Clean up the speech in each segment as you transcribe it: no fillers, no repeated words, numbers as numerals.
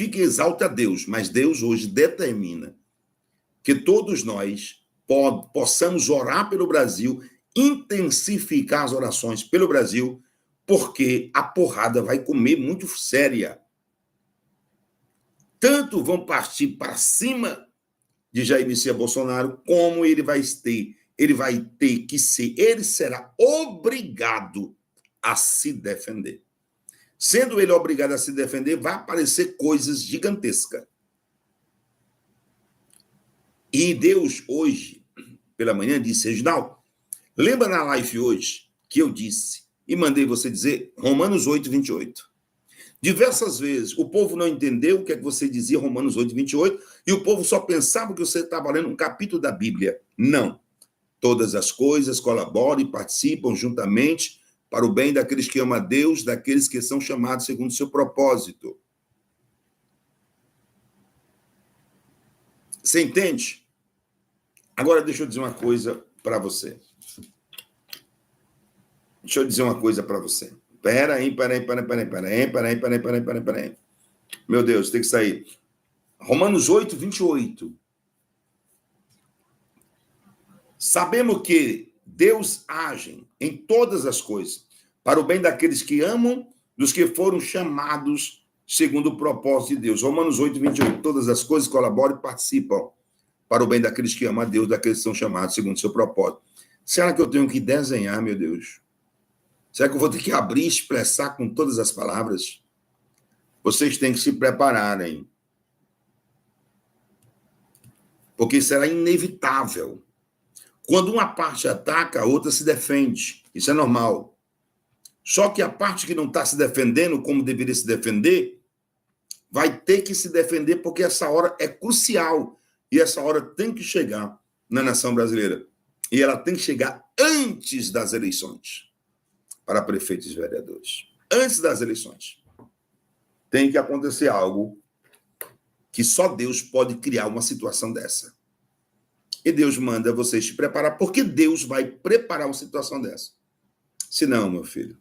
glorifique e exalte a Deus, mas Deus hoje determina que todos nós possamos orar pelo Brasil, intensificar as orações pelo Brasil, porque a porrada vai comer muito séria. Tanto vão partir para cima de Jair Messias Bolsonaro, como ele será obrigado a se defender. Sendo ele obrigado a se defender, vai aparecer coisas gigantescas. E Deus hoje, pela manhã, disse, Reginaldo, lembra na live hoje que eu disse e mandei você dizer Romanos 8, 28. Diversas vezes o povo não entendeu o que é que você dizia Romanos 8, 28 e o povo só pensava que você estava lendo um capítulo da Bíblia. Não. Todas as coisas colaboram e participam juntamente para o bem daqueles que amam a Deus, daqueles que são chamados segundo o seu propósito. Você entende? Agora, deixa eu dizer uma coisa para você. Peraí. Meu Deus, tem que sair. Romanos 8, 28. Sabemos que Deus age em todas as coisas para o bem daqueles que amam, dos que foram chamados segundo o propósito de Deus. Romanos 8, 28. Todas as coisas colaboram e participam para o bem daqueles que amam a Deus, daqueles que são chamados segundo o seu propósito. Será que eu tenho que desenhar, meu Deus? Será que eu vou ter que abrir e expressar com todas as palavras? Vocês têm que se prepararem. Porque será inevitável. Quando uma parte ataca, a outra se defende. Isso é normal. Só que a parte que não está se defendendo como deveria se defender, vai ter que se defender porque essa hora é crucial. E essa hora tem que chegar na nação brasileira. E ela tem que chegar antes das eleições para prefeitos e vereadores. Antes das eleições. Tem que acontecer algo que só Deus pode criar uma situação dessa. E Deus manda vocês se preparar, porque Deus vai preparar uma situação dessa. Se não, meu filho.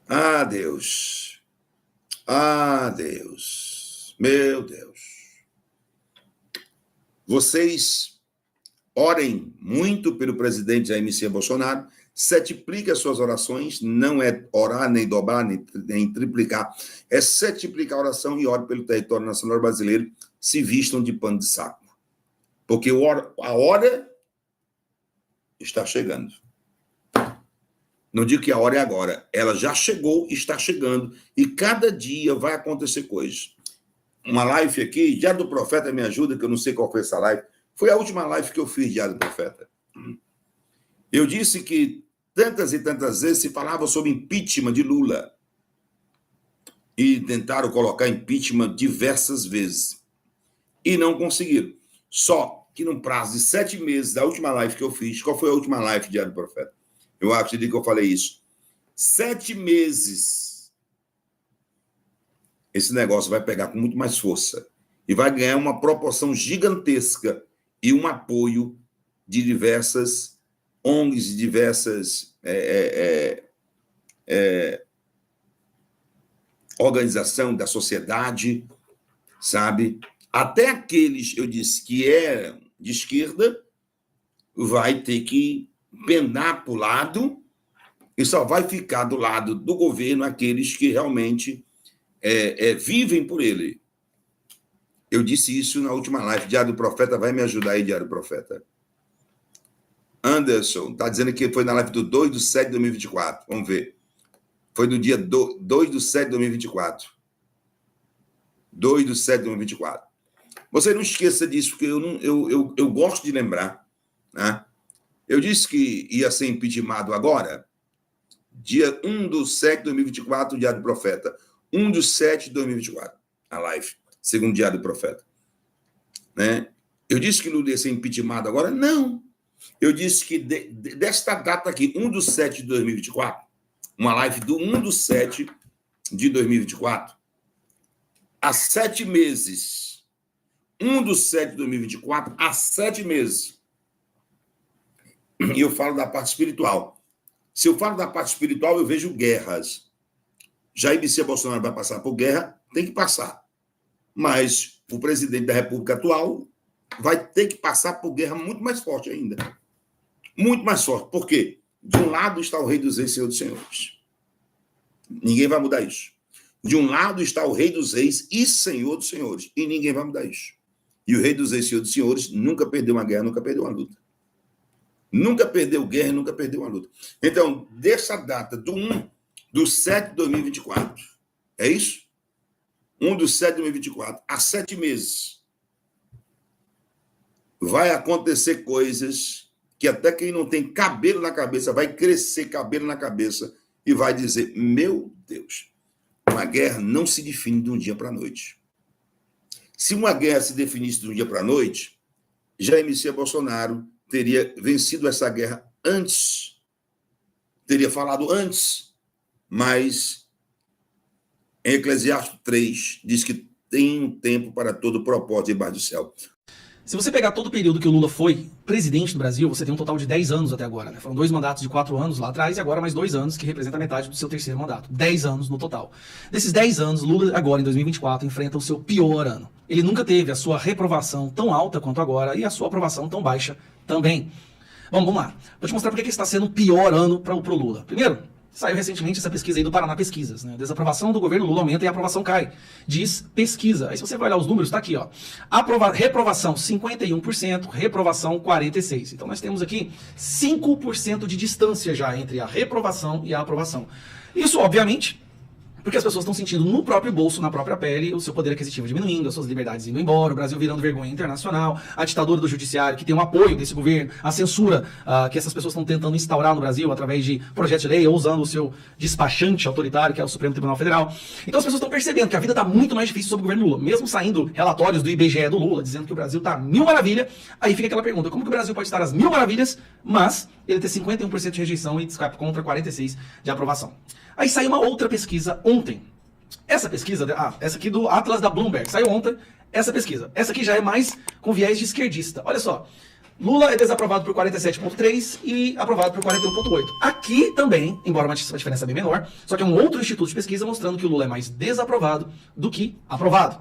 Ah, Deus. Ah, Deus. Meu Deus. Vocês orem muito pelo presidente Jair Messias Bolsonaro, multiplique as suas orações, não é orar, nem dobrar, nem triplicar, é multiplicar a oração e ore pelo território nacional brasileiro, se vistam de pano de saco. Porque a hora está chegando. Não digo que a hora é agora, ela já chegou, está chegando, e cada dia vai acontecer coisas. Uma live aqui, Diário do Profeta me ajuda, que eu não sei qual foi essa live, foi a última live que eu fiz, Diário do Profeta. Eu disse que tantas e tantas vezes se falava sobre impeachment de Lula. E tentaram colocar impeachment diversas vezes. E não conseguiram. Só que num prazo de 7 meses, da última live que eu fiz, qual foi a última live, Diário do Profeta? Eu acredito que eu falei isso. 7 meses. Esse negócio vai pegar com muito mais força. E vai ganhar uma proporção gigantesca e um apoio de diversas ONGs, de diversas organizações da sociedade, sabe? Até aqueles, eu disse, que é de esquerda, vai ter que penar para o lado e só vai ficar do lado do governo aqueles que realmente vivem por ele. Eu disse isso na última live. Diário do Profeta, vai me ajudar aí, Diário do Profeta. Anderson, está dizendo que foi na live do 2/7/2024. Vamos ver. Foi do dia 2/7/2024. 2/7/2024. Você não esqueça disso, porque eu gosto de lembrar. Né? Eu disse que ia ser impeachmentado agora, dia 1/7/2024, Diário do Profeta. 1/7/2024, a live, segundo o Diário do Profeta. Né? Eu disse que Lula ia ser impeachmentado agora? Não. Eu disse que desta data aqui, 1/7/2024, uma live do 1/7/2024, há 7 meses, 1/7/2024, há 7 meses. E eu falo da parte espiritual. Se eu falo da parte espiritual, eu vejo guerras. Jair Messias Bolsonaro vai passar por guerra, tem que passar. Mas o presidente da República atual vai ter que passar por guerra muito mais forte ainda. Muito mais forte. Por quê? De um lado está o Rei dos Reis, Senhor dos Senhores. Ninguém vai mudar isso. De um lado está o Rei dos Reis e Senhor dos Senhores. E ninguém vai mudar isso. E o Rei dos Reis, Senhor dos Senhores, nunca perdeu uma guerra, nunca perdeu uma luta. Nunca perdeu guerra e nunca perdeu uma luta. Então, dessa data, do 1/7/2024, é isso? 1/7/2024, há 7 meses, vai acontecer coisas que até quem não tem cabelo na cabeça vai crescer cabelo na cabeça e vai dizer, meu Deus, uma guerra não se define de um dia para a noite. Se uma guerra se definisse de um dia para a noite, Jair Messias Bolsonaro teria vencido essa guerra antes, teria falado antes, mas em Eclesiastes 3 diz que tem um tempo para todo propósito debaixo do céu. Se você pegar todo o período que o Lula foi presidente do Brasil, você tem um total de 10 anos até agora, né? Foram 2 mandatos de 4 anos lá atrás e agora mais 2 anos, que representa metade do seu terceiro mandato. 10 anos no total. Desses 10 anos, Lula agora, em 2024, enfrenta o seu pior ano. Ele nunca teve a sua reprovação tão alta quanto agora e a sua aprovação tão baixa também. Vamos lá. Vou te mostrar por que está sendo o pior ano para o Lula. Primeiro, saiu recentemente essa pesquisa aí do Paraná Pesquisas, né? Desaprovação do governo Lula aumenta e a aprovação cai. Diz pesquisa. Aí se você vai olhar os números, tá aqui, ó. Reprovação 51%, reprovação 46%. Então nós temos aqui 5% de distância já entre a reprovação e a aprovação. Isso, obviamente, porque as pessoas estão sentindo no próprio bolso, na própria pele, o seu poder aquisitivo diminuindo, as suas liberdades indo embora, o Brasil virando vergonha internacional, a ditadura do judiciário, que tem um apoio desse governo, a censura que essas pessoas estão tentando instaurar no Brasil através de projetos de lei ou usando o seu despachante autoritário, que é o Supremo Tribunal Federal. Então as pessoas estão percebendo que a vida está muito mais difícil sob o governo Lula. Mesmo saindo relatórios do IBGE do Lula, dizendo que o Brasil está mil maravilha, aí fica aquela pergunta, como que o Brasil pode estar às mil maravilhas, mas ele ter 51% de rejeição e escape contra 46% de aprovação. Aí saiu uma outra pesquisa ontem. Essa pesquisa, essa aqui do Atlas da Bloomberg, saiu ontem essa pesquisa. Essa aqui já é mais com viés de esquerdista. Olha só, Lula é desaprovado por 47,3% e aprovado por 41,8%. Aqui também, embora uma diferença bem menor, só que é um outro instituto de pesquisa mostrando que o Lula é mais desaprovado do que aprovado.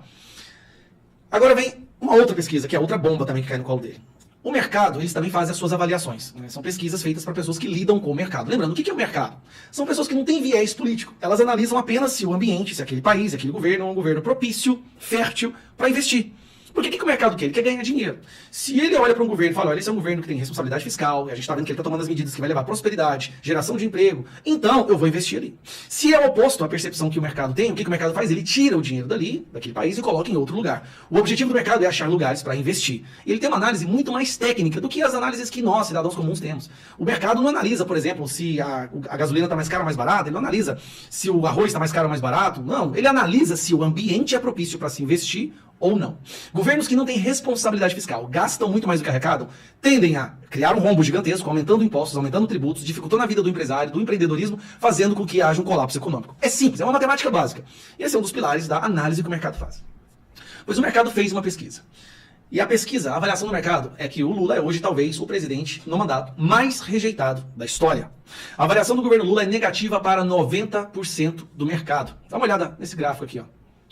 Agora vem uma outra pesquisa, que é outra bomba também que cai no colo dele. O mercado, eles também fazem as suas avaliações, né? São pesquisas feitas para pessoas que lidam com o mercado. Lembrando, o que é o mercado? São pessoas que não têm viés político. Elas analisam apenas se o ambiente, se aquele país, aquele governo é um governo propício, fértil, para investir. Porque o que o mercado quer? Ele quer ganhar dinheiro. Se ele olha para um governo e fala, olha, esse é um governo que tem responsabilidade fiscal, e a gente está vendo que ele está tomando as medidas que vai levar prosperidade, geração de emprego, então eu vou investir ali. Se é o oposto à percepção que o mercado tem, o que o mercado faz? Ele tira o dinheiro dali, daquele país, e coloca em outro lugar. O objetivo do mercado é achar lugares para investir. Ele tem uma análise muito mais técnica do que as análises que nós, cidadãos comuns, temos. O mercado não analisa, por exemplo, se a gasolina está mais cara ou mais barata, ele não analisa se o arroz está mais caro ou mais barato, não. Ele analisa se o ambiente é propício para se investir ou não. Governos que não têm responsabilidade fiscal, gastam muito mais do que arrecadam, tendem a criar um rombo gigantesco, aumentando impostos, aumentando tributos, dificultando a vida do empresário, do empreendedorismo, fazendo com que haja um colapso econômico. É simples, é uma matemática básica. Esse é um dos pilares da análise que o mercado faz. Pois o mercado fez uma pesquisa. E a pesquisa, a avaliação do mercado, é que o Lula é hoje talvez o presidente no mandato mais rejeitado da história. A avaliação do governo Lula é negativa para 90% do mercado. Dá uma olhada nesse gráfico aqui, ó.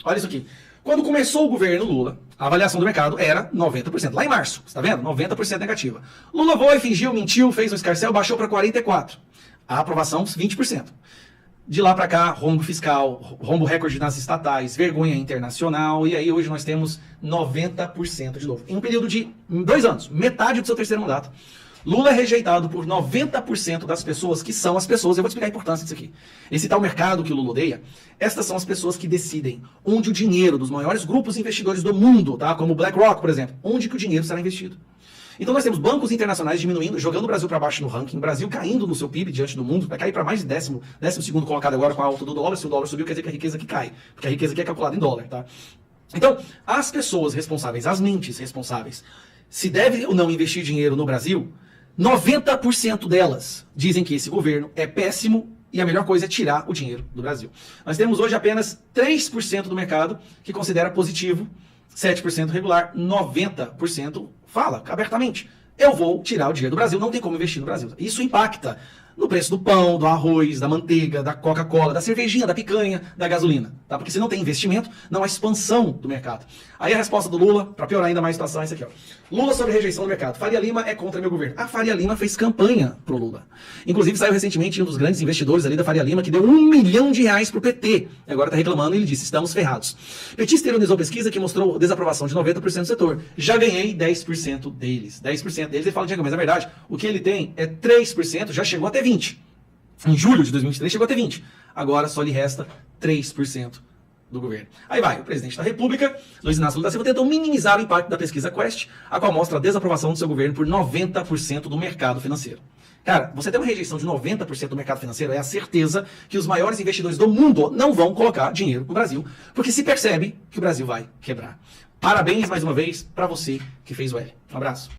Olha isso aqui. Quando começou o governo Lula, a avaliação do mercado era 90%. Lá em março, você está vendo? 90% negativa. Lula foi, fingiu, mentiu, fez um escarcéu, baixou para 44%. A aprovação, 20%. De lá para cá, rombo fiscal, rombo recorde nas estatais, vergonha internacional, e aí hoje nós temos 90% de novo. Em um período de 2 anos, metade do seu terceiro mandato. Lula é rejeitado por 90% das pessoas que são as pessoas, eu vou te explicar a importância disso aqui. Esse tal mercado que o Lula odeia, estas são as pessoas que decidem onde o dinheiro dos maiores grupos investidores do mundo, tá? Como o BlackRock, por exemplo, onde que o dinheiro será investido. Então nós temos bancos internacionais diminuindo, jogando o Brasil para baixo no ranking, o Brasil caindo no seu PIB diante do mundo, vai cair para mais de 12º colocado agora com a alta do dólar. Se o dólar subiu, quer dizer que a riqueza aqui cai, porque a riqueza aqui é calculada em dólar, tá? Então, as pessoas responsáveis, as mentes responsáveis, se deve ou não investir dinheiro no Brasil, 90% delas dizem que esse governo é péssimo e a melhor coisa é tirar o dinheiro do Brasil. Nós temos hoje apenas 3% do mercado que considera positivo 7% regular, 90% fala abertamente. Eu vou tirar o dinheiro do Brasil, não tem como investir no Brasil. Isso impacta no preço do pão, do arroz, da manteiga, da Coca-Cola, da cervejinha, da picanha, da gasolina. Tá? Porque se não tem investimento, não há expansão do mercado. Aí a resposta do Lula, para piorar ainda mais a situação, é isso aqui. Ó. Lula sobre rejeição do mercado. Faria Lima é contra meu governo. A Faria Lima fez campanha pro Lula. Inclusive saiu recentemente um dos grandes investidores ali da Faria Lima que deu R$1 milhão pro PT. E agora tá reclamando e ele disse, estamos ferrados. Petista ironizou pesquisa que mostrou desaprovação de 90% do setor. Já ganhei 10% deles. 10% deles, ele fala, Diego, mas é verdade. O que ele tem é 3%, já chegou até 20%. Em julho de 2023 chegou até 20%. Agora só lhe resta 3% do governo. Aí vai, o presidente da República, Luiz Inácio Lula da Silva, tentou minimizar o impacto da pesquisa Quest, a qual mostra a desaprovação do seu governo por 90% do mercado financeiro. Cara, você tem uma rejeição de 90% do mercado financeiro, é a certeza que os maiores investidores do mundo não vão colocar dinheiro no Brasil, porque se percebe que o Brasil vai quebrar. Parabéns mais uma vez para você que fez o L. Um abraço.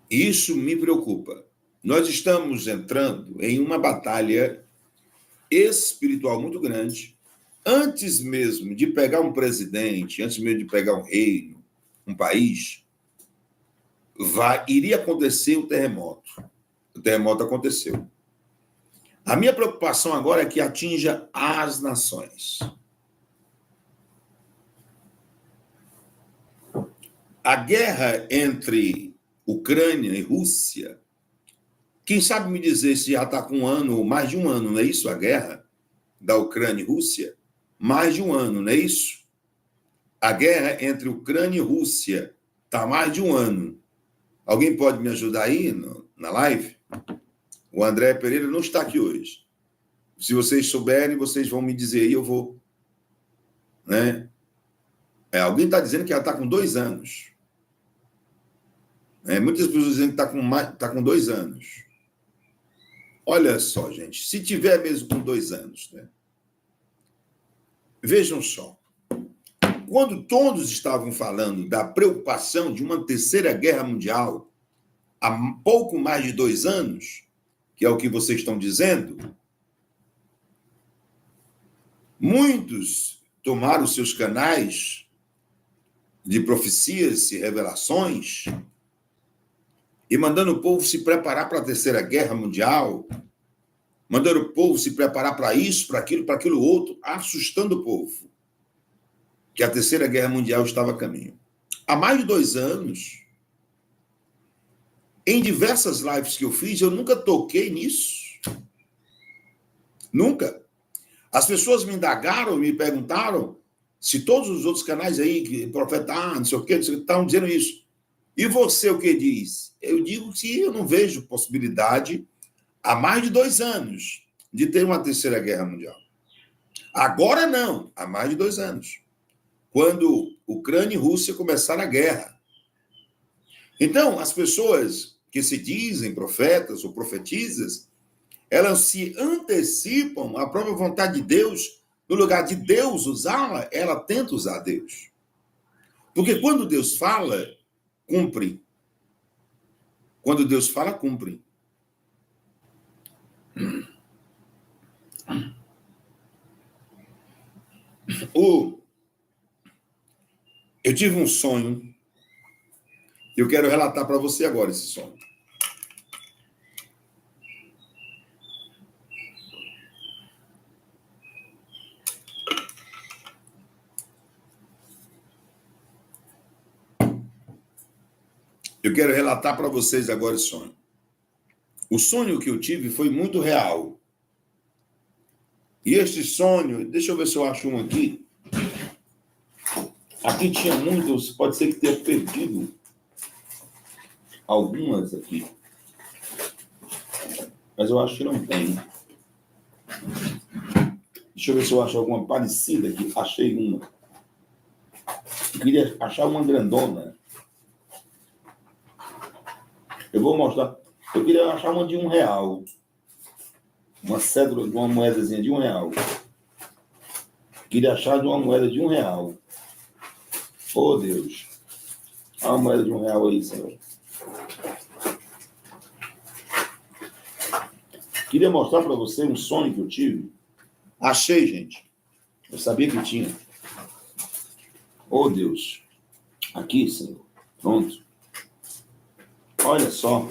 Isso me preocupa. Nós estamos entrando em uma batalha espiritual muito grande. Antes mesmo de pegar um presidente, antes mesmo de pegar um reino, um país, iria acontecer o terremoto. O terremoto aconteceu. A minha preocupação agora é que atinja as nações. A guerra entre Ucrânia e Rússia, quem sabe me dizer se já está com um ano ou mais de um ano, não é isso? A guerra da Ucrânia e Rússia? Mais de um ano, não é isso? A guerra entre Ucrânia e Rússia está mais de um ano. Alguém pode me ajudar aí na live? O André Pereira não está aqui hoje. Se vocês souberem, vocês vão me dizer aí, eu vou. Né? Alguém está dizendo que ela está com 2 anos. Muitas pessoas dizendo que está com 2 anos. Olha só, gente, se tiver mesmo com 2 anos, né? Vejam só. Quando todos estavam falando da preocupação de uma terceira guerra mundial há pouco mais de 2 anos, que é o que vocês estão dizendo, muitos tomaram seus canais de profecias e revelações e mandando o povo se preparar para a terceira guerra mundial, mandando o povo se preparar para isso, para aquilo outro, assustando o povo que a terceira guerra mundial estava a caminho. Há mais de 2 anos, em diversas lives que eu fiz, eu nunca toquei nisso. Nunca. As pessoas me indagaram, me perguntaram se todos os outros canais aí, que profeta, não sei o quê, estavam dizendo isso. E você o que diz? Eu digo que eu não vejo possibilidade, há mais de 2 anos, de ter uma terceira guerra mundial. Agora não, há mais de 2 anos. Quando Ucrânia e Rússia começaram a guerra. Então, as pessoas que se dizem profetas ou profetisas, elas se antecipam à própria vontade de Deus. No lugar de Deus usá-la, ela tenta usar Deus. Porque quando Deus fala, cumpre. Quando Deus fala, cumpre. Eu tive um sonho. Eu quero relatar para você agora esse sonho. Eu quero relatar para vocês agora esse sonho. O sonho que eu tive foi muito real. E este sonho, deixa eu ver se eu acho um aqui. Aqui tinha muitos, pode ser que tenha perdido algumas aqui. Mas eu acho que não tem. Deixa eu ver se eu acho alguma parecida aqui. Achei uma. Eu queria achar uma grandona. Eu vou mostrar. Eu queria achar uma de R$1. Uma cédula de uma moedazinha de R$1. Queria achar de uma moeda de R$1. Oh, Deus. Olha uma moeda de R$1 aí, Senhor. Queria mostrar para você um sonho que eu tive. Achei, gente. Eu sabia que tinha. Oh, Deus. Aqui, Senhor. Pronto. Olha só.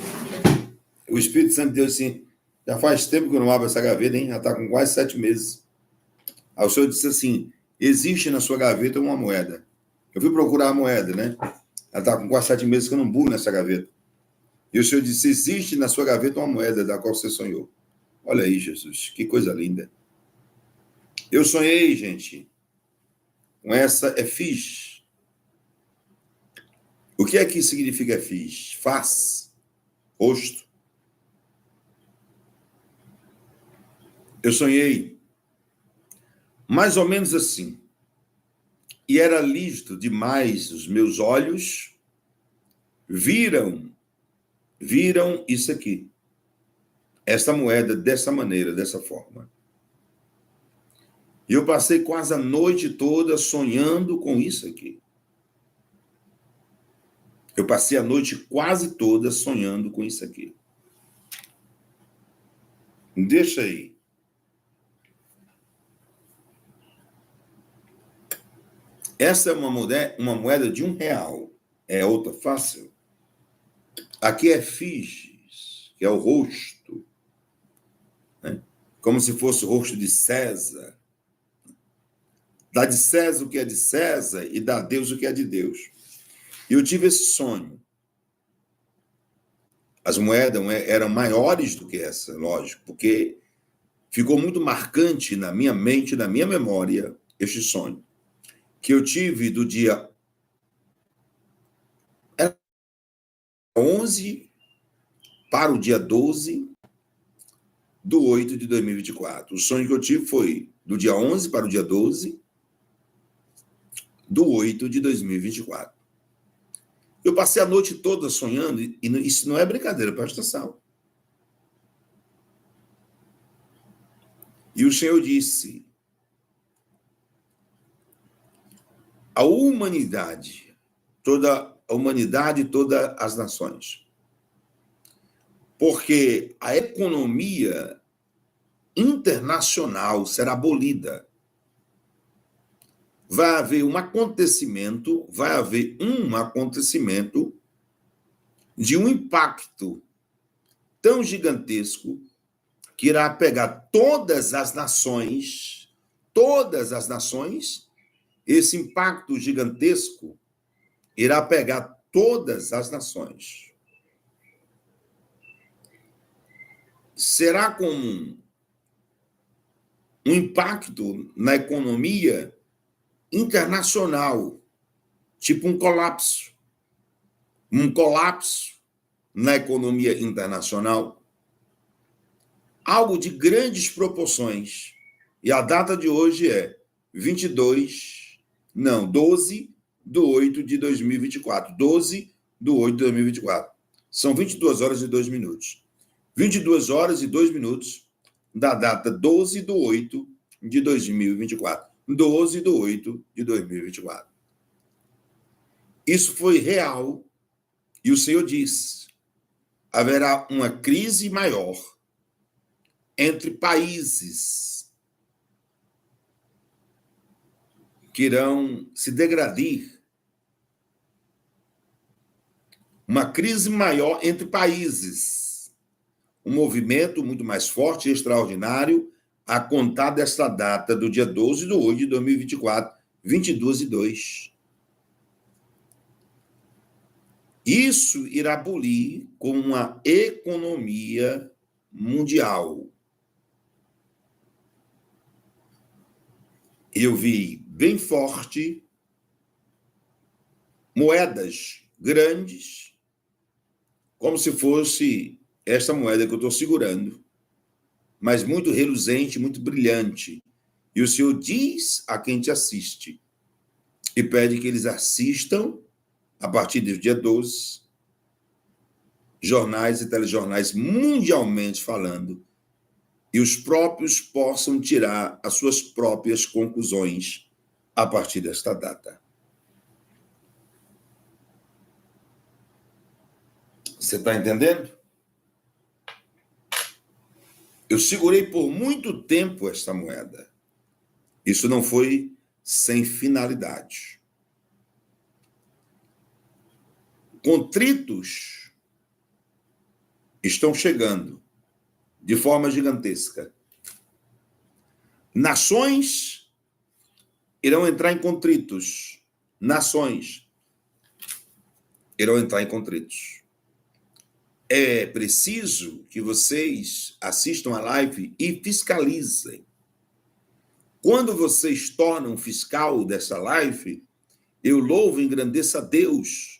O Espírito Santo deu assim, já faz tempo que eu não abro essa gaveta, hein? Já está com quase 7 meses. Aí o Senhor disse assim, existe na sua gaveta uma moeda. Eu fui procurar a moeda, né? Ela está com quase 7 meses que eu não burro nessa gaveta. E o Senhor disse, existe na sua gaveta uma moeda da qual você sonhou. Olha aí, Jesus, que coisa linda. Eu sonhei, gente, com essa efígie. O que é que significa efígie? Face, rosto. Eu sonhei mais ou menos assim. E era lícito demais os meus olhos viram isso aqui. Essa moeda dessa maneira, dessa forma. E eu passei quase a noite toda sonhando com isso aqui. Eu passei a noite quase toda sonhando com isso aqui. Deixa aí. Essa é uma moeda de R$1. É outra fácil. Aqui é efígies, que é o rosto. Né? Como se fosse o rosto de César. Dá de César o que é de César e dá a Deus o que é de Deus. E eu tive esse sonho. As moedas eram maiores do que essa, lógico, porque ficou muito marcante na minha mente, na minha memória, este sonho. Que eu tive do dia 11 para o dia 12 do 8 de 2024. O sonho que eu tive foi do dia 11 para o dia 12 do 8 de 2024. Eu passei a noite toda sonhando, e isso não é brincadeira, presta atenção. E o Senhor disse, a humanidade, todas as nações, porque a economia internacional será abolida. Vai haver um acontecimento de um impacto tão gigantesco que irá pegar todas as nações, esse impacto gigantesco irá pegar todas as nações. Será como um impacto na economia internacional, tipo um colapso na economia internacional, algo de grandes proporções. E a data de hoje é 12 do 8 de 2024. 12 do 8 de 2024. São 22 horas e 2 minutos. 22 horas e 2 minutos da data 12 do 8 de 2024. 12 do 8 de 2024. Isso foi real e o Senhor diz, haverá uma crise maior entre países que irão se degradar. Uma crise maior entre países. Um movimento muito mais forte e extraordinário a contar desta data do dia 12 do 8 de 2024, 22 e 2. Isso irá abolir com uma economia mundial. Eu vi bem forte moedas grandes, como se fosse esta moeda que eu estou segurando, mas muito reluzente, muito brilhante. E o Senhor diz a quem te assiste e pede que eles assistam, a partir do dia 12, jornais e telejornais mundialmente falando, e os próprios possam tirar as suas próprias conclusões a partir desta data. Você está entendendo? Eu segurei por muito tempo esta moeda. Isso não foi sem finalidade. contritos estão chegando de forma gigantesca. Nações irão entrar em contritos. Nações irão entrar em contritos. É preciso que vocês assistam a live e fiscalizem. Quando vocês tornam fiscal dessa live, eu louvo e engrandeço a Deus,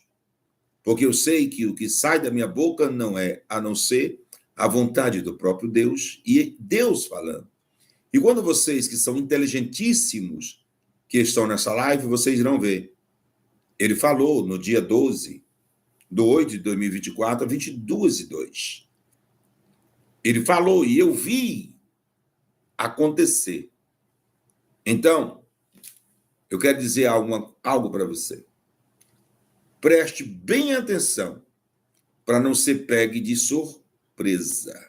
porque eu sei que o que sai da minha boca não é a não ser a vontade do próprio Deus e Deus falando. E quando vocês que são inteligentíssimos que estão nessa live, vocês irão ver. Ele falou no dia 12/8/2024, 22:02. Ele falou e eu vi acontecer. Então, eu quero dizer algo para você. Preste bem atenção para não ser pegue de surpresa.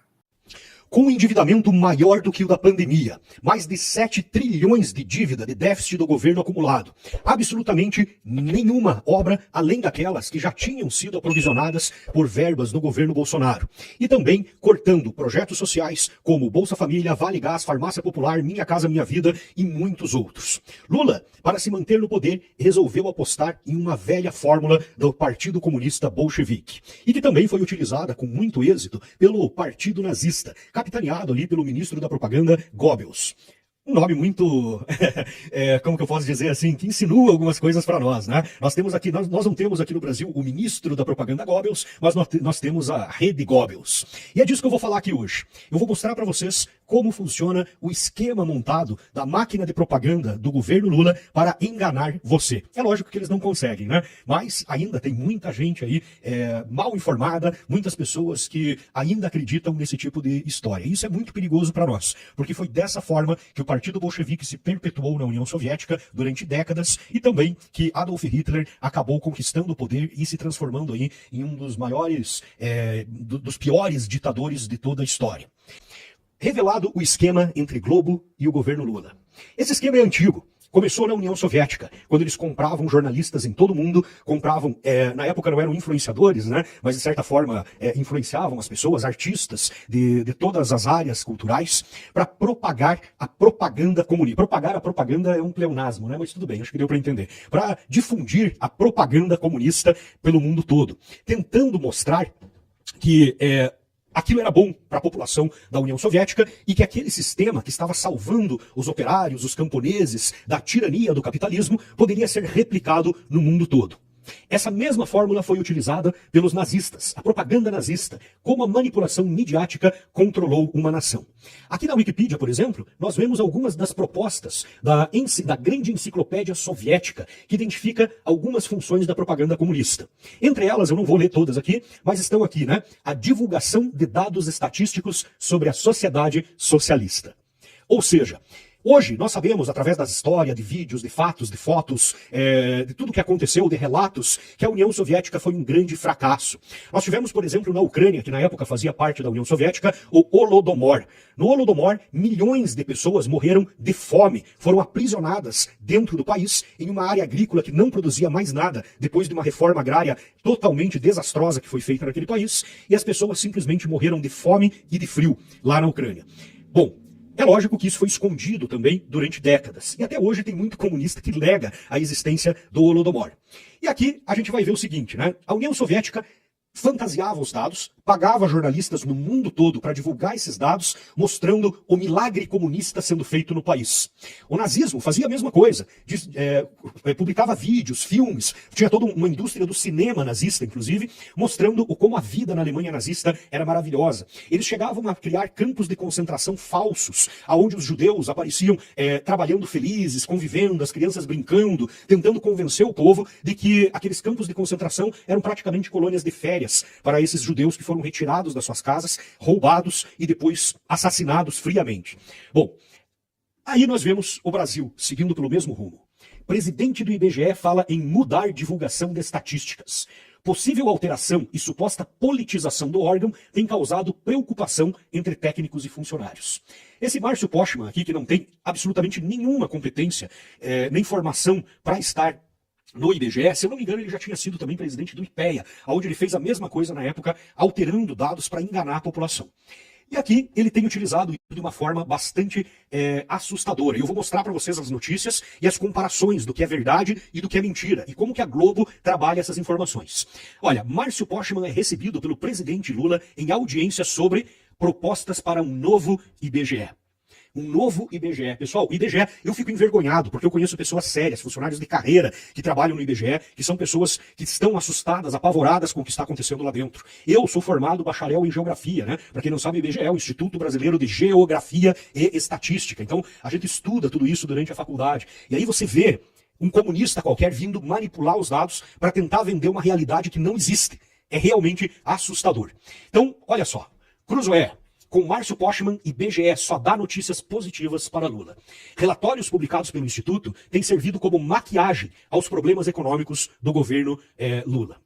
Com um endividamento maior do que o da pandemia, mais de 7 trilhões de dívida de déficit do governo acumulado, absolutamente nenhuma obra além daquelas que já tinham sido aprovisionadas por verbas do governo Bolsonaro. E também cortando projetos sociais como Bolsa Família, Vale Gás, Farmácia Popular, Minha Casa Minha Vida e muitos outros. Lula, para se manter no poder, resolveu apostar em uma velha fórmula do Partido Comunista Bolchevique, e que também foi utilizada com muito êxito pelo Partido Nazista, capitaneado ali pelo ministro da propaganda Goebbels. Um nome muito, como que eu posso dizer assim, que insinua algumas coisas para nós, né? Nós temos aqui, nós não temos aqui no Brasil o ministro da propaganda Goebbels, mas nós temos a rede Goebbels. E é disso que eu vou falar aqui hoje. Eu vou mostrar para vocês como funciona o esquema montado da máquina de propaganda do governo Lula para enganar você. É lógico que eles não conseguem, né? Mas ainda tem muita gente aí mal informada, muitas pessoas que ainda acreditam nesse tipo de história. E isso é muito perigoso para nós, porque foi dessa forma que o Partido Bolchevique se perpetuou na União Soviética durante décadas e também que Adolf Hitler acabou conquistando o poder e se transformando aí em um dos maiores, dos piores ditadores de toda a história. Revelado o esquema entre Globo e o governo Lula. Esse esquema é antigo. Começou na União Soviética, quando eles compravam jornalistas em todo mundo, compravam, na época não eram influenciadores, né, mas de certa forma influenciavam as pessoas, artistas de todas as áreas culturais, para propagar a propaganda comunista. Propagar a propaganda é um pleonasmo, né, mas tudo bem, acho que deu para entender. Para difundir a propaganda comunista pelo mundo todo, tentando mostrar que aquilo era bom para a população da União Soviética e que aquele sistema que estava salvando os operários, os camponeses da tirania do capitalismo, poderia ser replicado no mundo todo. Essa mesma fórmula foi utilizada pelos nazistas, a propaganda nazista, como a manipulação midiática controlou uma nação. Aqui na Wikipedia, por exemplo, nós vemos algumas das propostas da grande enciclopédia soviética, que identifica algumas funções da propaganda comunista. Entre elas, eu não vou ler todas aqui, mas estão aqui, né? A divulgação de dados estatísticos sobre a sociedade socialista. Ou seja, hoje, nós sabemos, através das histórias, de vídeos, de fatos, de fotos, de tudo que aconteceu, de relatos, que a União Soviética foi um grande fracasso. Nós tivemos, por exemplo, na Ucrânia, que na época fazia parte da União Soviética, o Holodomor. No Holodomor, milhões de pessoas morreram de fome, foram aprisionadas dentro do país, em uma área agrícola que não produzia mais nada, depois de uma reforma agrária totalmente desastrosa que foi feita naquele país, e as pessoas simplesmente morreram de fome e de frio lá na Ucrânia. Bom, é lógico que isso foi escondido também durante décadas. E até hoje tem muito comunista que nega a existência do Holodomor. E aqui a gente vai ver o seguinte, né? A União Soviética fantasiava os dados, pagava jornalistas no mundo todo para divulgar esses dados, mostrando o milagre comunista sendo feito no país. O nazismo fazia a mesma coisa, publicava vídeos, filmes, tinha toda uma indústria do cinema nazista, inclusive, mostrando como a vida na Alemanha nazista era maravilhosa. Eles chegavam a criar campos de concentração falsos, onde os judeus apareciam trabalhando felizes, convivendo, as crianças brincando, tentando convencer o povo de que aqueles campos de concentração eram praticamente colônias de férias para esses judeus que foram retirados das suas casas, roubados e depois assassinados friamente. Bom, aí nós vemos o Brasil seguindo pelo mesmo rumo. Presidente do IBGE fala em mudar divulgação de estatísticas. Possível alteração e suposta politização do órgão tem causado preocupação entre técnicos e funcionários. Esse Márcio Postman aqui, que não tem absolutamente nenhuma competência, nem formação para estar no IBGE, se eu não me engano, ele já tinha sido também presidente do IPEA, onde ele fez a mesma coisa na época, alterando dados para enganar a população. E aqui ele tem utilizado isso de uma forma bastante assustadora. E eu vou mostrar para vocês as notícias e as comparações do que é verdade e do que é mentira, e como que a Globo trabalha essas informações. Olha, Márcio Postman é recebido pelo presidente Lula em audiência sobre propostas para um novo IBGE. Um novo IBGE. Pessoal, o IBGE, eu fico envergonhado, porque eu conheço pessoas sérias, funcionários de carreira, que trabalham no IBGE, que são pessoas que estão assustadas, apavoradas com o que está acontecendo lá dentro. Eu sou formado bacharel em geografia, né? Para quem não sabe, o IBGE é o Instituto Brasileiro de Geografia e Estatística. Então, a gente estuda tudo isso durante a faculdade. E aí você vê um comunista qualquer vindo manipular os dados para tentar vender uma realidade que não existe. É realmente assustador. Então, olha só. Cruzoé. Com Márcio Postman, IBGE só dá notícias positivas para Lula. Relatórios publicados pelo Instituto têm servido como maquiagem aos problemas econômicos do governo Lula.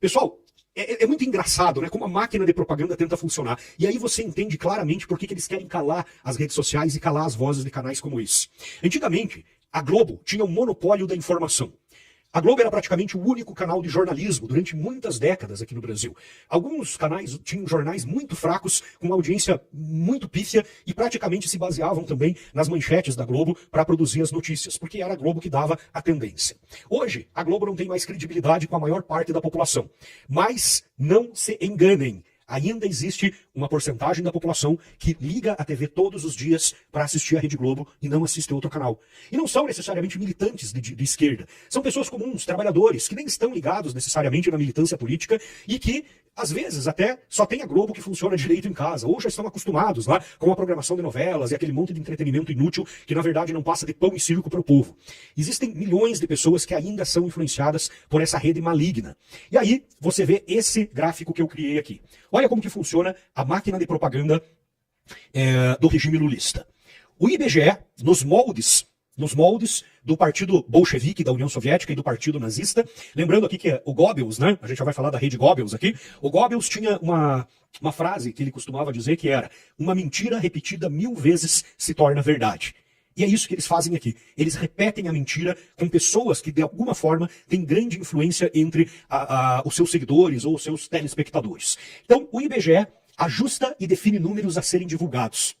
Pessoal, é muito engraçado, né? Como a máquina de propaganda tenta funcionar. E aí você entende claramente por que eles querem calar as redes sociais e calar as vozes de canais como esse. Antigamente, a Globo tinha um monopólio da informação. A Globo era praticamente o único canal de jornalismo durante muitas décadas aqui no Brasil. Alguns canais tinham jornais muito fracos, com uma audiência muito pífia, e praticamente se baseavam também nas manchetes da Globo para produzir as notícias, porque era a Globo que dava a tendência. Hoje, a Globo não tem mais credibilidade com a maior parte da população. Mas não se enganem. Ainda existe uma porcentagem da população que liga a TV todos os dias para assistir a Rede Globo e não assiste outro canal. E não são necessariamente militantes de esquerda. São pessoas comuns, trabalhadores, que nem estão ligados necessariamente na militância política e que, às vezes, até só tem a Globo que funciona direito em casa, ou já estão acostumados lá com a programação de novelas e aquele monte de entretenimento inútil que, na verdade, não passa de pão e circo para o povo. Existem milhões de pessoas que ainda são influenciadas por essa rede maligna. E aí, você vê esse gráfico que eu criei aqui. Olha como que funciona a máquina de propaganda do regime lulista. O IBGE, nos moldes do partido bolchevique da União Soviética e do partido nazista, lembrando aqui que o Goebbels, né, a gente já vai falar da rede Goebbels aqui, o Goebbels tinha uma frase que ele costumava dizer que era: uma mentira repetida 1000 vezes se torna verdade. E é isso que eles fazem aqui. Eles repetem a mentira com pessoas que, de alguma forma, têm grande influência entre os seus seguidores ou os seus telespectadores. Então, o IBGE ajusta e define números a serem divulgados.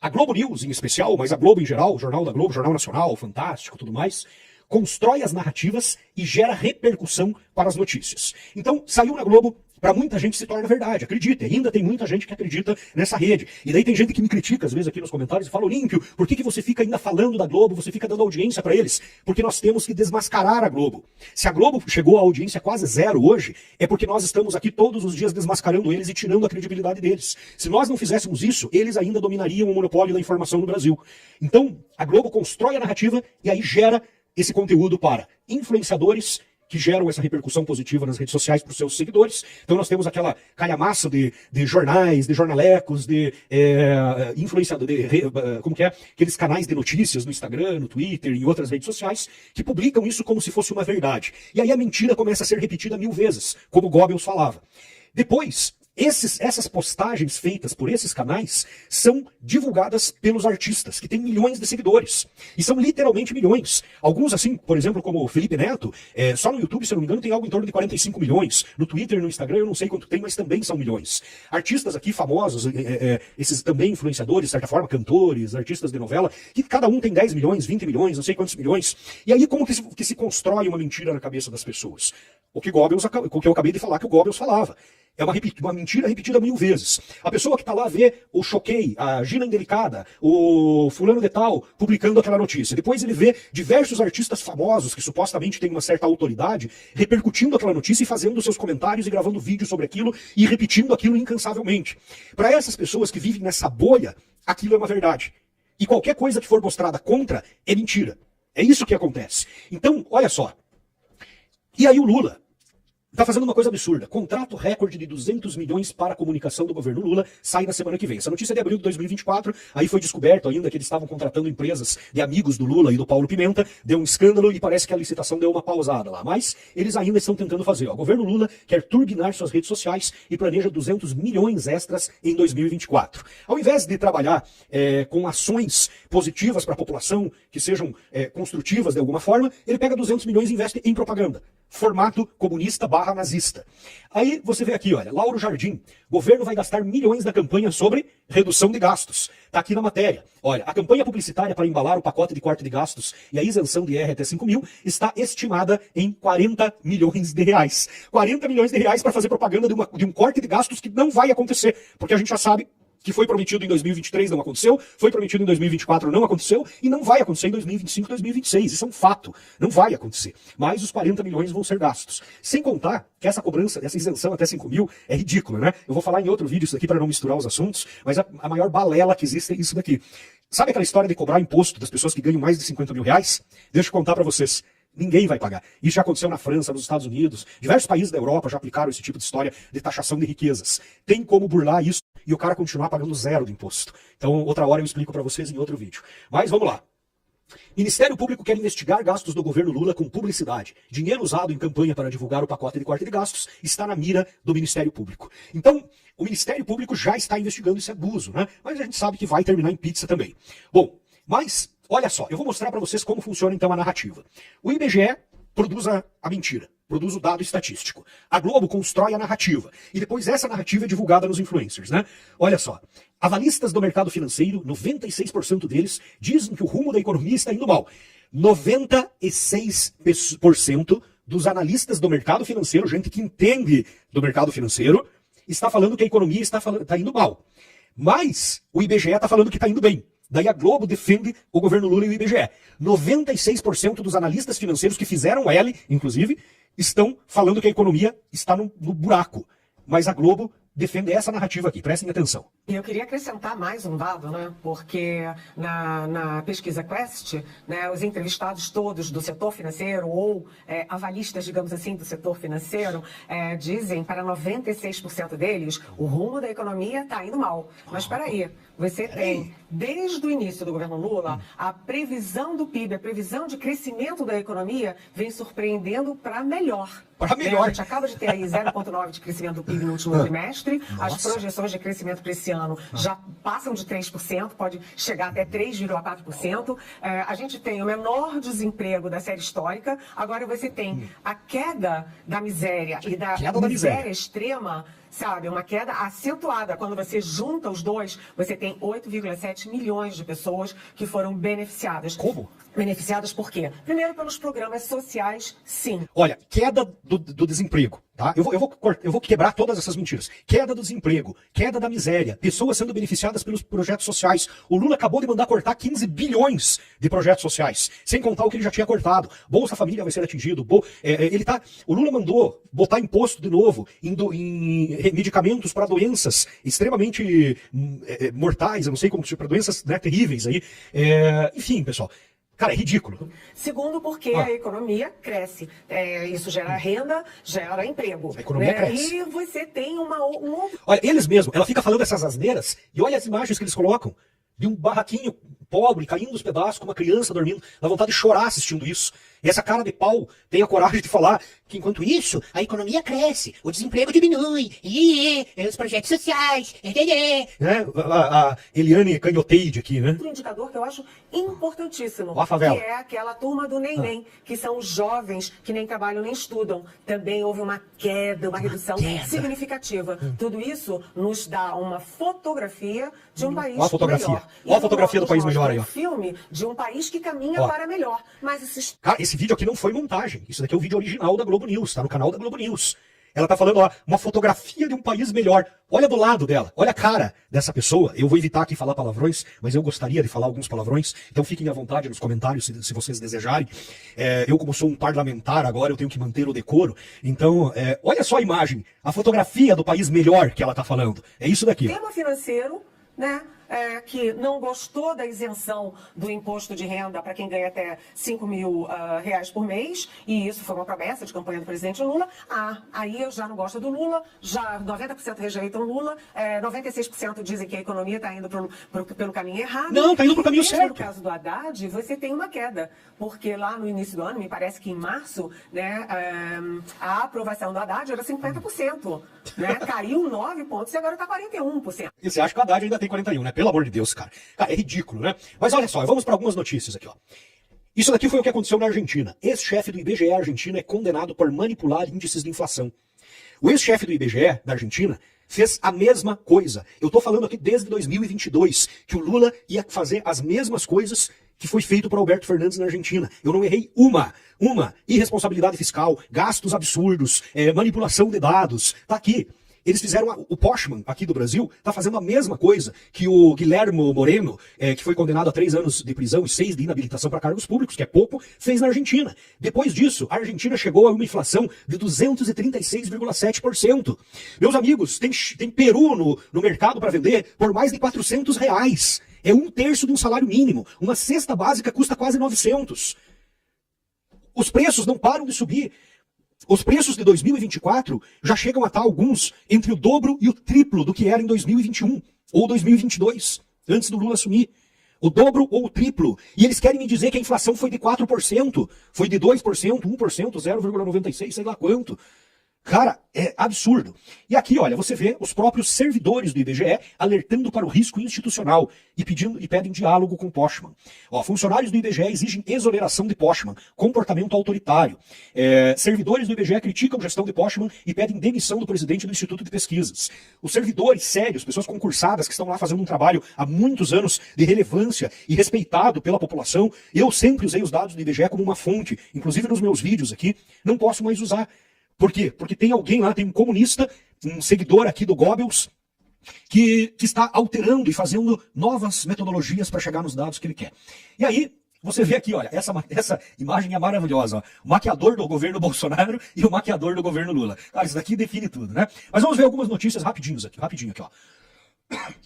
A Globo News, em especial, mas a Globo em geral, o Jornal da Globo, Jornal Nacional, Fantástico, tudo mais, constrói as narrativas e gera repercussão para as notícias. Então, saiu na Globo, para muita gente se torna verdade, acredite, ainda tem muita gente que acredita nessa rede. E daí tem gente que me critica, às vezes, aqui nos comentários, e fala: Olímpio, por que você fica ainda falando da Globo, você fica dando audiência para eles? Porque nós temos que desmascarar a Globo. Se a Globo chegou à audiência quase zero hoje, é porque nós estamos aqui todos os dias desmascarando eles e tirando a credibilidade deles. Se nós não fizéssemos isso, eles ainda dominariam o monopólio da informação no Brasil. Então, a Globo constrói a narrativa e aí gera esse conteúdo para influenciadores que geram essa repercussão positiva nas redes sociais para os seus seguidores. Então nós temos aquela calhamaça de jornais, de jornalecos, de influenciadores, como que é? Aqueles canais de notícias no Instagram, no Twitter e em outras redes sociais, que publicam isso como se fosse uma verdade. E aí a mentira começa a ser repetida 1000 vezes, como Goebbels falava. Depois, essas postagens feitas por esses canais são divulgadas pelos artistas, que têm milhões de seguidores. E são literalmente milhões. Alguns, assim, por exemplo, como o Felipe Neto, só no YouTube, se eu não me engano, tem algo em torno de 45 milhões. No Twitter, no Instagram, eu não sei quanto tem, mas também são milhões. Artistas aqui famosos, esses também influenciadores, de certa forma, cantores, artistas de novela, que cada um tem 10 milhões, 20 milhões, não sei quantos milhões. E aí como que se constrói uma mentira na cabeça das pessoas? O que eu acabei de falar que o Goebbels falava. É uma mentira repetida 1000 vezes. A pessoa que está lá vê o Choquei, a Gina Indelicada, o fulano de tal, publicando aquela notícia. Depois ele vê diversos artistas famosos, que supostamente têm uma certa autoridade, repercutindo aquela notícia e fazendo seus comentários e gravando vídeos sobre aquilo e repetindo aquilo incansavelmente. Para essas pessoas que vivem nessa bolha, aquilo é uma verdade. E qualquer coisa que for mostrada contra é mentira. É isso que acontece. Então, olha só. E aí o Lula Tá fazendo uma coisa absurda. Contrato recorde de 200 milhões para a comunicação do governo Lula sai na semana que vem. Essa notícia é de abril de 2024, aí foi descoberto ainda que eles estavam contratando empresas de amigos do Lula e do Paulo Pimenta, deu um escândalo e parece que a licitação deu uma pausada lá. Mas eles ainda estão tentando fazer. Ó. O governo Lula quer turbinar suas redes sociais e planeja 200 milhões extras em 2024. Ao invés de trabalhar com ações positivas para a população, que sejam construtivas de alguma forma, ele pega 200 milhões e investe em propaganda. Formato comunista / nazista. Aí você vê aqui, olha, Lauro Jardim, governo vai gastar milhões na campanha sobre redução de gastos. Tá aqui na matéria. Olha, a campanha publicitária para embalar o pacote de corte de gastos e a isenção de IR até 5 mil está estimada em 40 milhões de reais. 40 milhões de reais para fazer propaganda de um corte de gastos que não vai acontecer, porque a gente já sabe que foi prometido em 2023, não aconteceu, foi prometido em 2024, não aconteceu, e não vai acontecer em 2025, 2026. Isso é um fato. Não vai acontecer. Mas os 40 milhões vão ser gastos. Sem contar que essa cobrança, essa isenção até 5 mil é ridícula, né? Eu vou falar em outro vídeo isso daqui para não misturar os assuntos, mas a maior balela que existe é isso daqui. Sabe aquela história de cobrar imposto das pessoas que ganham mais de 50 mil reais? Deixa eu contar para vocês. Ninguém vai pagar. Isso já aconteceu na França, nos Estados Unidos. Diversos países da Europa já aplicaram esse tipo de história de taxação de riquezas. Tem como burlar isso e o cara continuar pagando zero de imposto. Então, outra hora eu explico para vocês em outro vídeo. Mas vamos lá. Ministério Público quer investigar gastos do governo Lula com publicidade. Dinheiro usado em campanha para divulgar o pacote de corte de gastos está na mira do Ministério Público. Então, o Ministério Público já está investigando esse abuso, né? Mas a gente sabe que vai terminar em pizza também. Bom, mas olha só, eu vou mostrar para vocês como funciona então a narrativa. O IBGE produz a mentira, produz o dado estatístico. A Globo constrói a narrativa. E depois essa narrativa é divulgada nos influencers, né? Olha só, avalistas do mercado financeiro, 96% deles dizem que o rumo da economia está indo mal. 96% dos analistas do mercado financeiro, gente que entende do mercado financeiro, está falando que a economia está indo mal. Mas o IBGE está falando que está indo bem. Daí a Globo defende o governo Lula e o IBGE. 96% dos analistas financeiros que fizeram L, inclusive, estão falando que a economia está no buraco. Mas a Globo defende essa narrativa aqui, prestem atenção. E eu queria acrescentar mais um dado, né? Porque na pesquisa Quest, né, os entrevistados todos do setor financeiro ou avalistas, digamos assim, do setor financeiro, dizem para 96% deles o rumo da economia está indo mal. Mas espera aí, você tem, desde o início do governo Lula, a previsão do PIB, a previsão de crescimento da economia vem surpreendendo para melhor. Para melhor. A gente acaba de ter aí 0,9% de crescimento do PIB no último trimestre. Nossa. As projeções de crescimento para esse ano já passam de 3%, pode chegar até 3,4%. A gente tem o menor desemprego da série histórica. Agora você tem a queda da miséria e da miséria extrema, sabe? Uma queda acentuada. Quando você junta os dois, você tem 8,7 milhões de pessoas que foram beneficiadas. Como? Beneficiadas por quê? Primeiro, pelos programas sociais, sim. Olha, queda do desemprego, tá? Eu vou quebrar todas essas mentiras. Queda do desemprego, queda da miséria, pessoas sendo beneficiadas pelos projetos sociais. O Lula acabou de mandar cortar 15 bilhões de projetos sociais, sem contar o que ele já tinha cortado. Bolsa Família vai ser atingido. O Lula mandou botar imposto de novo em medicamentos para doenças extremamente mortais, eu não sei como, para doenças, né, terríveis aí. Enfim, pessoal. Cara, é ridículo. Segundo, porque a economia cresce. Isso gera renda, gera emprego. A economia cresce. E você tem um outro... Olha, eles mesmos, ela fica falando essas asneiras, e olha as imagens que eles colocam, de um barraquinho pobre, caindo dos pedaços, com uma criança dormindo, dá vontade de chorar assistindo isso. E essa cara de pau tem a coragem de falar que, enquanto isso, a economia cresce, o desemprego diminui, os projetos sociais, a Eliane Canhoteide aqui, né? Outro indicador que eu acho importantíssimo, a favela. que é aquela turma do neném, que são os jovens que nem trabalham nem estudam. Também houve uma queda, uma redução significativa. Tudo isso nos dá uma fotografia de um país melhor. Olha a fotografia do país melhor aí, ó. Filme de um país que caminha para melhor. Mas esses... Cara, esse vídeo aqui não foi montagem. Isso daqui é o vídeo original da Globo News, tá no canal da Globo News. Ela tá falando, ó, uma fotografia de um país melhor. Olha do lado dela, olha a cara dessa pessoa. Eu vou evitar aqui falar palavrões, mas eu gostaria de falar alguns palavrões. Então fiquem à vontade nos comentários, se vocês desejarem. Eu, como sou um parlamentar agora, eu tenho que manter o decoro. Então, olha só a imagem, a fotografia do país melhor que ela tá falando. É isso daqui. Tema financeiro, né? que não gostou da isenção do imposto de renda para quem ganha até 5 mil reais por mês, e isso foi uma promessa de campanha do presidente Lula. Aí eu já não gosto do Lula, já 90% rejeitam Lula, 96% dizem que a economia está indo pelo caminho errado. Não, está indo para o caminho certo. No caso do Haddad, você tem uma queda, porque lá no início do ano, me parece que em março, né, a aprovação do Haddad era 50%, né, caiu 9 pontos e agora está 41%. E você acha que o Haddad ainda tem 41, né? Pelo amor de Deus, cara. Cara, é ridículo, né? Mas olha só, vamos para algumas notícias aqui, ó. Isso daqui foi o que aconteceu na Argentina. Ex-chefe do IBGE argentino é condenado por manipular índices de inflação. O ex-chefe do IBGE da Argentina fez a mesma coisa. Eu tô falando aqui desde 2022, que o Lula ia fazer as mesmas coisas que foi feito para Alberto Fernandes na Argentina. Eu não errei uma irresponsabilidade fiscal, gastos absurdos, manipulação de dados. Tá aqui. Eles fizeram, o Pochmann, aqui do Brasil, tá fazendo a mesma coisa que o Guilherme Moreno, que foi condenado a 3 anos de prisão e 6 de inabilitação para cargos públicos, que é pouco, fez na Argentina. Depois disso, a Argentina chegou a uma inflação de 236,7%. Meus amigos, tem peru no mercado para vender por mais de R$400. É 1/3 de um salário mínimo. Uma cesta básica custa quase 900. Os preços não param de subir. Os preços de 2024 já chegam a estar alguns entre o dobro e o triplo do que era em 2021 ou 2022, antes do Lula assumir. O dobro ou o triplo. E eles querem me dizer que a inflação foi de 4%, foi de 2%, 1%, 0,96%, sei lá quanto. Cara, é absurdo. E aqui, olha, você vê os próprios servidores do IBGE alertando para o risco institucional e pedem diálogo com Pochmann. Funcionários do IBGE exigem exoneração de Pochmann, comportamento autoritário. Servidores do IBGE criticam a gestão de Pochmann e pedem demissão do presidente do Instituto de Pesquisas. Os servidores sérios, pessoas concursadas que estão lá fazendo um trabalho há muitos anos de relevância e respeitado pela população, eu sempre usei os dados do IBGE como uma fonte, inclusive nos meus vídeos aqui, não posso mais usar. Por quê? Porque tem alguém lá, tem um comunista, um seguidor aqui do Goebbels, que está alterando e fazendo novas metodologias para chegar nos dados que ele quer. E aí, você vê aqui, olha, essa imagem é maravilhosa. Ó. O maquiador do governo Bolsonaro e o maquiador do governo Lula. Cara, isso daqui define tudo, né? Mas vamos ver algumas notícias rapidinho aqui, ó.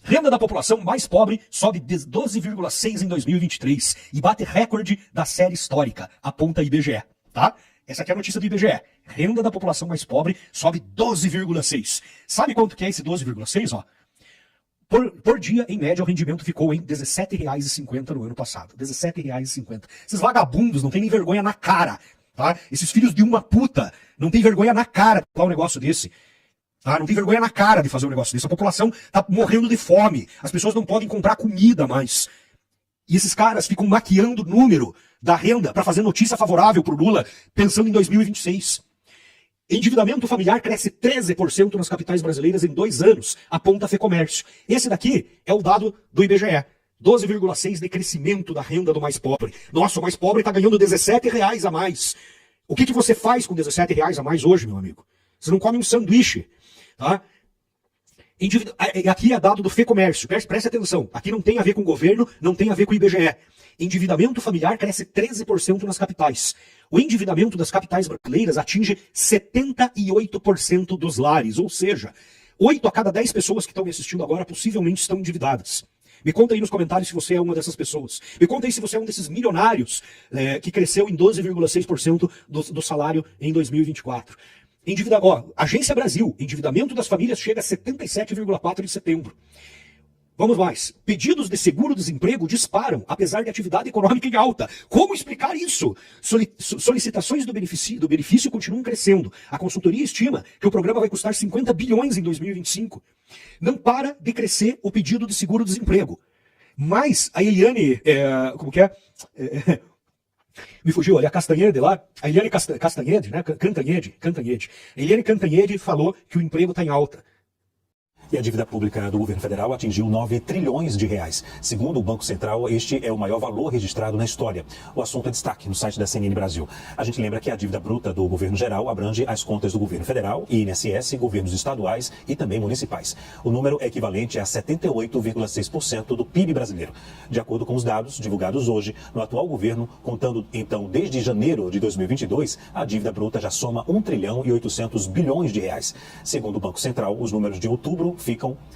Renda da população mais pobre sobe de 12,6 em 2023 e bate recorde da série histórica, aponta IBGE, tá? Essa aqui é a notícia do IBGE. Renda da população mais pobre sobe 12,6. Sabe quanto que é esse 12,6? Ó? Por dia, em média, o rendimento ficou em R$17,50 no ano passado. R$17,50. Esses vagabundos não têm nem vergonha na cara. Tá? Esses filhos de uma puta não têm vergonha na cara de falar um negócio desse. Tá? Não tem vergonha na cara de fazer um negócio desse. A população tá morrendo de fome. As pessoas não podem comprar comida mais. E esses caras ficam maquiando o número da renda para fazer notícia favorável para o Lula, pensando em 2026. Endividamento familiar cresce 13% nas capitais brasileiras em 2 anos, aponta a FEComércio. Esse daqui é o dado do IBGE. 12,6% de crescimento da renda do mais pobre. Nossa, o mais pobre está ganhando R$17 a mais. O que você faz com R$17 a mais hoje, meu amigo? Você não come um sanduíche, tá? Aqui é dado do FEComércio, preste atenção, aqui não tem a ver com o governo, não tem a ver com o IBGE. Endividamento familiar cresce 13% nas capitais. O endividamento das capitais brasileiras atinge 78% dos lares, ou seja, 8 a cada 10 pessoas que estão me assistindo agora possivelmente estão endividadas. Me conta aí nos comentários se você é uma dessas pessoas. Me conta aí se você é um desses milionários que cresceu em 12,6% do salário em 2024. Agência Brasil, endividamento das famílias chega a 77,4% em setembro. Vamos mais. Pedidos de seguro-desemprego disparam, apesar de atividade econômica em alta. Como explicar isso? Solicitações do benefício continuam crescendo. A consultoria estima que o programa vai custar 50 bilhões em 2025. Não para de crescer o pedido de seguro-desemprego. Mas a Eliane, me fugiu, olha, a Castanhede lá, a Eliane Castanhede, né? Cantanhede. A Eliane Cantanhede falou que o emprego está em alta. E a dívida pública do governo federal atingiu 9 trilhões de reais. Segundo o Banco Central, este é o maior valor registrado na história. O assunto é destaque no site da CNN Brasil. A gente lembra que a dívida bruta do governo geral abrange as contas do governo federal, INSS, governos estaduais e também municipais. O número é equivalente a 78,6% do PIB brasileiro. De acordo com os dados divulgados hoje, no atual governo, contando então desde janeiro de 2022, a dívida bruta já soma 1 trilhão e 800 bilhões de reais. Segundo o Banco Central, os números de outubro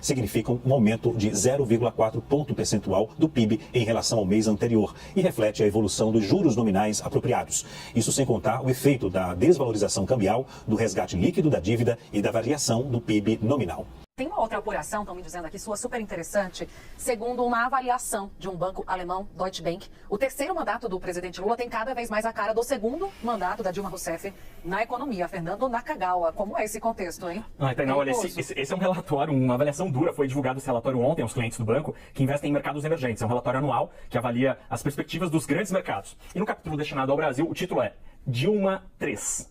significam um aumento de 0,4 ponto percentual do PIB em relação ao mês anterior e reflete a evolução dos juros nominais apropriados. Isso sem contar o efeito da desvalorização cambial, do resgate líquido da dívida e da variação do PIB nominal. Tem uma outra apuração, estão me dizendo aqui, sua super interessante. Segundo uma avaliação de um banco alemão, Deutsche Bank, o terceiro mandato do presidente Lula tem cada vez mais a cara do segundo mandato da Dilma Rousseff na economia. Fernando Nakagawa, como é esse contexto, hein? Então, olha, esse é um relatório, uma avaliação dura. Foi divulgado esse relatório ontem aos clientes do banco que investem em mercados emergentes. É um relatório anual que avalia as perspectivas dos grandes mercados. E no capítulo destinado ao Brasil, o título é Dilma 3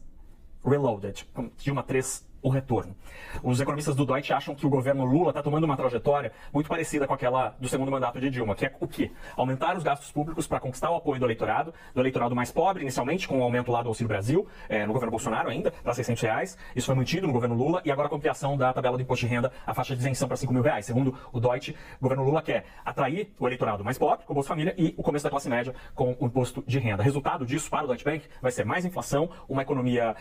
Reloaded. Dilma 3 o retorno. Os economistas do Deutsche acham que o governo Lula está tomando uma trajetória muito parecida com aquela do segundo mandato de Dilma, que é o quê? Aumentar os gastos públicos para conquistar o apoio do eleitorado mais pobre, inicialmente com o aumento lá do Auxílio Brasil, no governo Bolsonaro ainda, para R$600. Isso foi mantido no governo Lula e agora com a ampliação da tabela do imposto de renda, a faixa de isenção para R$5.000. Segundo o Deutsche, o governo Lula quer atrair o eleitorado mais pobre, com o Bolsa Família, e o começo da classe média com o imposto de renda. Resultado disso para o Deutsche Bank vai ser mais inflação, uma economia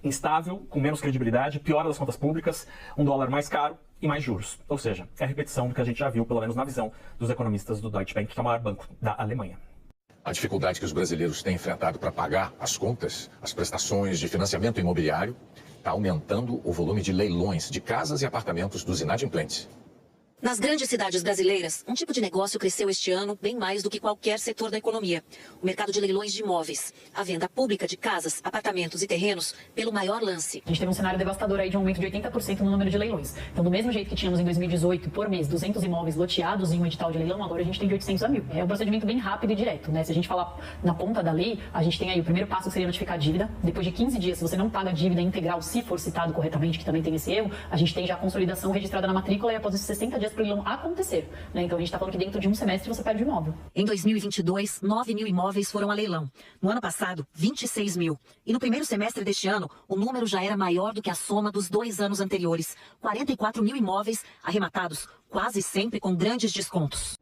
instável, com menos credibilidade, piora das contas públicas, um dólar mais caro e mais juros. Ou seja, é a repetição do que a gente já viu, pelo menos na visão dos economistas do Deutsche Bank, que é o maior banco da Alemanha. A dificuldade que os brasileiros têm enfrentado para pagar as contas, as prestações de financiamento imobiliário, está aumentando o volume de leilões de casas e apartamentos dos inadimplentes. Nas grandes cidades brasileiras, um tipo de negócio cresceu este ano bem mais do que qualquer setor da economia. O mercado de leilões de imóveis. A venda pública de casas, apartamentos e terrenos pelo maior lance. A gente teve um cenário devastador aí de um aumento de 80% no número de leilões. Então, do mesmo jeito que tínhamos em 2018, por mês, 200 imóveis loteados em um edital de leilão, agora a gente tem de 800 a 1.000. É um procedimento bem rápido e direto, né? Se a gente falar na ponta da lei, a gente tem aí o primeiro passo que seria notificar a dívida. Depois de 15 dias, se você não paga a dívida integral, se for citado corretamente, que também tem esse erro, a gente tem já a consolidação registrada na matrícula e após esses 60 dias para o leilão acontecer. Né? Então a gente está falando que dentro de um semestre você perde o imóvel. Em 2022, 9.000 imóveis foram a leilão. No ano passado, 26.000. E no primeiro semestre deste ano, o número já era maior do que a soma dos 2 anos anteriores. 44.000 imóveis arrematados, quase sempre com grandes descontos.